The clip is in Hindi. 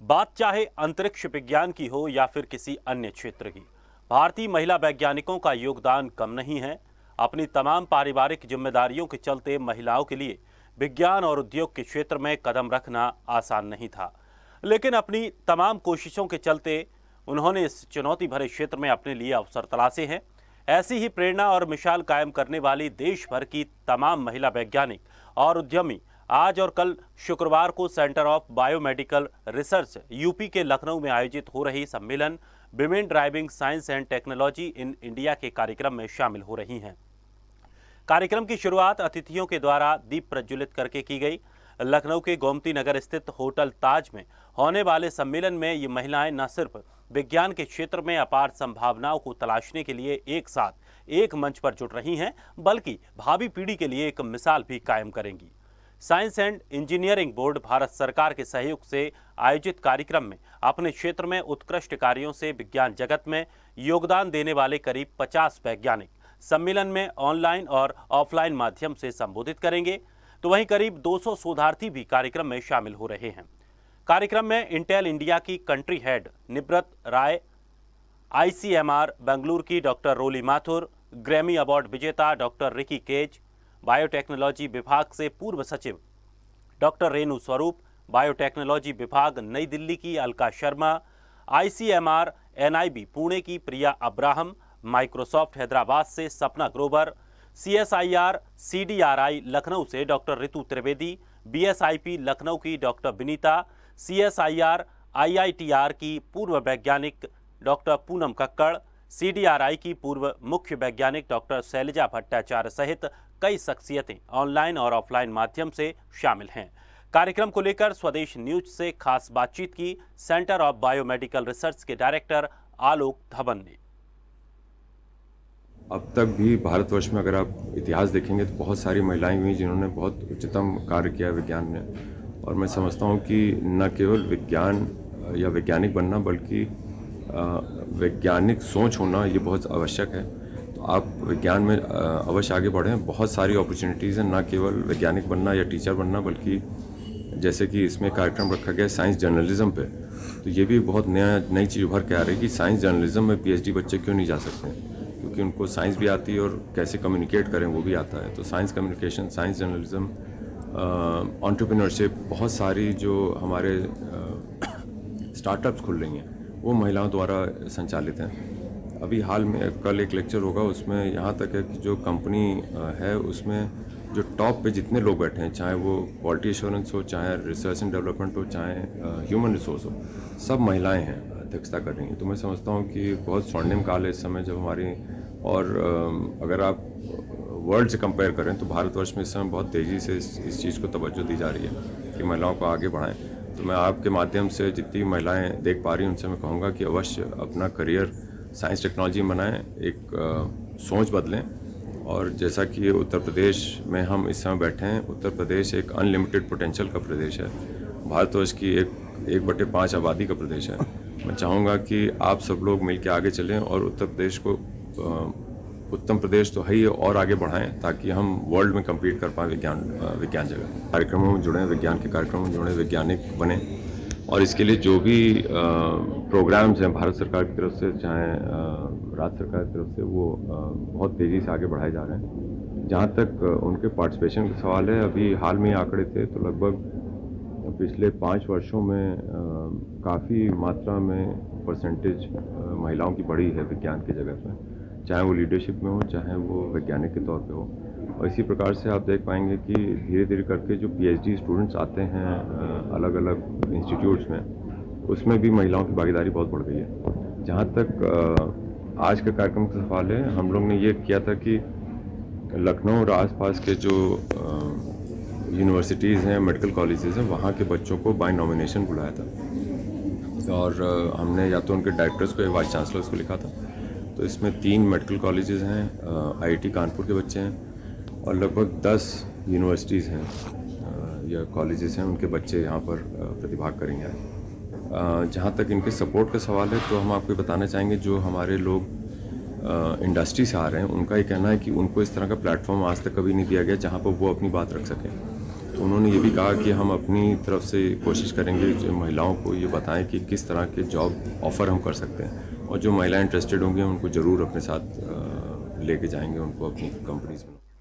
बात चाहे अंतरिक्ष विज्ञान की हो या फिर किसी अन्य क्षेत्र की, भारतीय महिला वैज्ञानिकों का योगदान कम नहीं है। अपनी तमाम पारिवारिक जिम्मेदारियों के चलते महिलाओं के लिए विज्ञान और उद्योग के क्षेत्र में कदम रखना आसान नहीं था, लेकिन अपनी तमाम कोशिशों के चलते उन्होंने इस चुनौती भरे क्षेत्र में अपने लिए अवसर तलाशे हैं। ऐसी ही प्रेरणा और मिसाल कायम करने वाली देश भर की तमाम महिला वैज्ञानिक और उद्यमी आज और कल शुक्रवार को centre of biomedical research UP के लखनऊ में आयोजित हो रही सम्मेलन women driving science and technology in India के कार्यक्रम में शामिल हो रही हैं। कार्यक्रम की शुरुआत अतिथियों के द्वारा दीप प्रज्वलित करके की गई। लखनऊ के गोमती नगर स्थित होटल ताज में होने वाले सम्मेलन में ये महिलाएं न सिर्फ विज्ञान के क्षेत्र में अपार संभावनाओं को तलाशने के लिए एक साथ एक मंच पर जुट रही हैं, बल्कि भावी पीढ़ी के लिए एक मिसाल भी कायम करेंगी। Science and engineering board Bharat सरकार के सहयोग से आयोजित कार्यक्रम में अपने क्षेत्र में उत्कृष्ट कार्यों से विज्ञान जगत में योगदान देने वाले करीब 50 वैज्ञानिक सम्मेलन में ऑनलाइन और ऑफलाइन माध्यम से संबोधित करेंगे, तो वहीं करीब 200 शोधार्थी भी कार्यक्रम में शामिल हो रहे हैं। कार्यक्रम में इंटेल इंडिया की कंट्री हेड निब्रत राय, आईसीएमआर बेंगलुरु की डॉक्टर रोली माथुर, ग्रैमी अवार्ड विजेता डॉक्टर रिकी केज, बायोटेक्नोलॉजी विभाग से पूर्व सचिव डॉक्टर रेणु स्वरूप, बायोटेक्नोलॉजी विभाग नई दिल्ली की अलका शर्मा, आईसीएमआर एनआईबी पुणे की प्रिया अब्राहम, माइक्रोसॉफ्ट हैदराबाद से सपना ग्रोवर, सीएसआईआर सीडीआरआई लखनऊ से डॉक्टर ऋतु त्रिवेदी, बीएसआईपी लखनऊ की डॉक्टर विनीता, सीएसआईआर आईआईटीआर की पूर्व वैज्ञानिक डॉक्टर पूनम कक्कड़, सीडीआरआई की पूर्व मुख्य वैज्ञानिक डॉक्टर शैलजा भट्टाचार्य सहित कई शख्सियतें ऑनलाइन और ऑफलाइन माध्यम से शामिल हैं। कार्यक्रम को लेकर स्वदेश न्यूज से खास बातचीत की सेंटर ऑफ बायोमेडिकल रिसर्च के डायरेक्टर आलोक धवन ने। अब तक भी भारतवर्ष में अगर आप इतिहास देखेंगे तो बहुत सारी महिलाएं हुई जिन्होंने बहुत उच्चतम कार्य किया विज्ञान में, और मैं समझता हूं कि न केवल विज्ञान या वैज्ञानिक बनना बल्कि वैज्ञानिक सोच होना ये बहुत आवश्यक है। तो आप विज्ञान में अवश्य आगे बढ़ें। बहुत सारी अपॉर्चुनिटीज़ हैं, न केवल वैज्ञानिक बनना या टीचर बनना, बल्कि जैसे कि इसमें कार्यक्रम रखा गया साइंस जर्नलिज्म पे, तो ये भी बहुत नई चीज़ उभर के आ रही है कि साइंस जर्नलिज्म में पीएचडी बच्चे क्यों नहीं जा सकते, क्योंकि उनको साइंस भी आती है और कैसे कम्युनिकेट करें वो भी आता है। तो science communication, science journalism, entrepreneurship, बहुत सारी जो हमारे स्टार्टअप्स खुल रही हैं वो महिलाओं द्वारा संचालित हैं। अभी हाल में कल एक लेक्चर होगा, उसमें यहाँ तक है कि जो कंपनी है उसमें जो टॉप पे जितने लोग बैठे हैं, चाहे वो क्वालिटी एश्योरेंस हो, चाहे रिसर्च एंड डेवलपमेंट हो, चाहे ह्यूमन रिसोर्स हो, सब महिलाएं हैं अध्यक्षता कर रही हैं। तो मैं समझता हूँ कि बहुत स्वर्णिम काल है इस समय जब हमारी, और अगर आप वर्ल्ड से कंपेयर करें तो भारतवर्ष में इस समय बहुत तेज़ी से इस चीज़ को तवज्जो दी जा रही है कि महिलाओं को आगे बढ़ाएं। तो मैं आपके माध्यम से जितनी महिलाएं देख पा रही हैं उनसे मैं कहूँगा कि अवश्य अपना करियर साइंस टेक्नोलॉजी में बनाएं, एक सोच बदलें। और जैसा कि उत्तर प्रदेश में हम इस समय बैठे हैं, उत्तर प्रदेश एक अनलिमिटेड पोटेंशियल का प्रदेश है, भारतवर्ष की 1/5 आबादी का प्रदेश है। मैं चाहूँगा कि आप सब लोग मिलकर आगे चलें और उत्तर प्रदेश को उत्तम प्रदेश तो है ही और आगे बढ़ाएं, ताकि हम वर्ल्ड में कम्पीट कर पाएँ विज्ञान जगह। कार्यक्रमों में जुड़ें, विज्ञान के कार्यक्रमों में जुड़ें, वैज्ञानिक बने, और इसके लिए जो भी प्रोग्राम्स हैं भारत सरकार की तरफ से, चाहे राज्य सरकार की तरफ से, वो बहुत तेज़ी से आगे बढ़ाए जा रहे हैं। जहाँ तक उनके पार्टिसिपेशन का सवाल है, अभी हाल में आंकड़े थे तो लगभग पिछले 5 वर्षों में काफ़ी मात्रा में परसेंटेज महिलाओं की बढ़ी है विज्ञान की जगह में, चाहे वो लीडरशिप में हो, चाहे वो वैज्ञानिक के तौर पे हो। और इसी प्रकार से आप देख पाएंगे कि धीरे धीरे करके जो पीएचडी स्टूडेंट्स आते हैं अलग अलग इंस्टीट्यूट्स में, उसमें भी महिलाओं की भागीदारी बहुत बढ़ गई है। जहाँ तक आज के कार्यक्रम का सवाल है, हम लोग ने ये किया था कि लखनऊ और आसपास के जो यूनिवर्सिटीज़ हैं, मेडिकल कॉलेजेस हैं, वहाँ के बच्चों को बाय नॉमिनेशन बुलाया था, और हमने या तो उनके डायरेक्टर्स को या वाइस चांसलर्स को लिखा था। तो इसमें 3 मेडिकल कॉलेजेस हैं, आईआईटी कानपुर के बच्चे हैं, और लगभग 10 यूनिवर्सिटीज़ हैं या कॉलेजेस हैं, उनके बच्चे यहाँ पर प्रतिभाग करेंगे। जहाँ तक इनके सपोर्ट का सवाल है तो हम आपको बताना चाहेंगे, जो हमारे लोग इंडस्ट्री से आ रहे हैं उनका ये कहना है कि उनको इस तरह का प्लेटफॉर्म आज तक कभी नहीं दिया गया जहाँ पर वो अपनी बात रख सकें। तो उन्होंने ये भी कहा कि हम अपनी तरफ से कोशिश करेंगे जो महिलाओं को ये बताएं कि किस तरह के जॉब ऑफ़र हम कर सकते हैं, और जो महिलाएं इंटरेस्टेड होंगी हम उनको ज़रूर अपने साथ लेके जाएंगे उनको अपनी कंपनीज में।